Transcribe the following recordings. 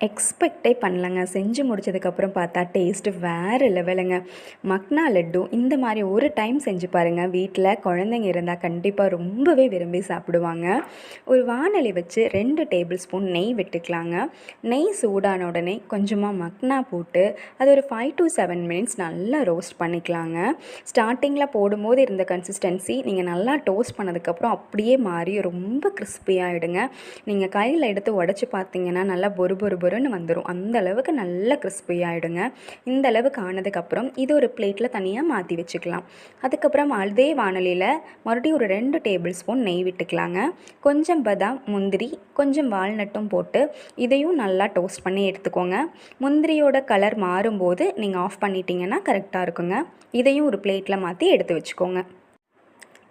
எக்ஸ்பெக்டே பண்ணலங்க. செஞ்சு முடிச்சதுக்கப்புறம் பார்த்தா டேஸ்ட்டு வேறு லெவலுங்க. மக்னா லட்டு இந்த மாதிரி ஒரு டைம் செஞ்சு பாருங்கள். வீட்டில் குழந்தைங்க இருந்தால் கண்டிப்பாக ரொம்பவே விரும்பி சாப்பிடுவாங்க. ஒரு வாணலி வச்சு 2 டேபிள் ஸ்பூன் நெய் விட்டுக்கலாங்க. நெய் சூடான உடனே கொஞ்சமாக மக்னா போட்டு அது ஒரு 5 to 7 மினிட்ஸ் நல்லா ரோஸ்ட் பண்ணிக்கலாங்க. ஸ்டார்டிங்கில் போடும்போது இருந்த கன்சிஸ்டன்சி நீங்கள் நல்லா டோஸ்ட் பண்ணதுக்கப்புறம் அப்படியே மாறி ரொம்ப கிறிஸ்பியாகிடுங்க. நீங்கள் கையில் எடுத்து உடச்சி பார்த்தீங்கன்னா நல்லா பொறு பொறு பொருன்னு வந்துடும். அந்த அளவுக்கு நல்ல கிறிஸ்பி ஆகிடுங்க. இந்த அளவுக்கு ஆனதுக்கப்புறம் இது ஒரு பிளேட்டில் தனியாக மாற்றி வச்சுக்கலாம். அதுக்கப்புறம் அதே வாணலியில் மறுபடியும் ஒரு 2 டேபிள் ஸ்பூன் நெய் விட்டுக்கலாங்க. கொஞ்சம் பாதாம், முந்திரி, கொஞ்சம் வால்நட்டும் போட்டு இதையும் நல்லா டோஸ்ட் பண்ணி எடுத்துக்கோங்க. முந்திரியோட கலர் மாறும்போது நீங்கள் ஆஃப் பண்ணிட்டீங்கன்னா கரெக்டாக இருக்குங்க. இதையும் ஒரு பிளேட்டில் மாற்றி எடுத்து வச்சுக்கோங்க.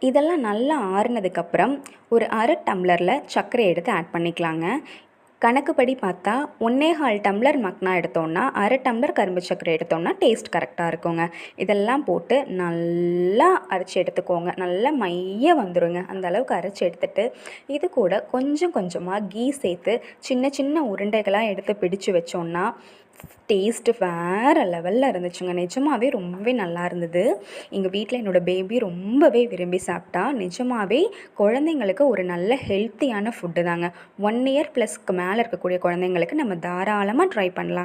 இதெல்லாம் நல்லா ஆறுனதுக்கப்புறம் ஒரு அரை டம்ளரில் சர்க்கரை எடுத்து ஆட் பண்ணிக்கலாங்க. கணக்குப்படி பார்த்தா 1 1/4 டம்ளர் மக்னா எடுத்தோன்னா அரை டம்ளர் கரும்பு சர்க்கரை எடுத்தோன்னா டேஸ்ட் கரெக்டாக இருக்குங்க. இதெல்லாம் போட்டு நல்லா அரைச்சி எடுத்துக்கோங்க. நல்லா மைய வந்துடுங்க. அந்த அளவுக்கு அரைச்சி எடுத்துகிட்டு இது கூட கொஞ்சம் கொஞ்சமாக கீ சேர்த்து சின்ன சின்ன உருண்டைகளாக எடுத்து பிடிச்சு வச்சோன்னா டேஸ்ட்டு வேறு லெவலில் இருந்துச்சுங்க. நிஜமாகவே ரொம்பவே நல்லா இருந்தது. எங்கள் வீட்டில் என்னோடய பேபி ரொம்பவே விரும்பி சாப்பிட்டா. நிஜமாகவே குழந்தைங்களுக்கு ஒரு நல்ல ஹெல்த்தியான ஃபுட்டு தாங்க. 1 இயர் ப்ளஸ்க்கு மேலே இருக்கக்கூடிய குழந்தைங்களுக்கு நம்ம தாராளமாக ட்ரை பண்ணலாங்க.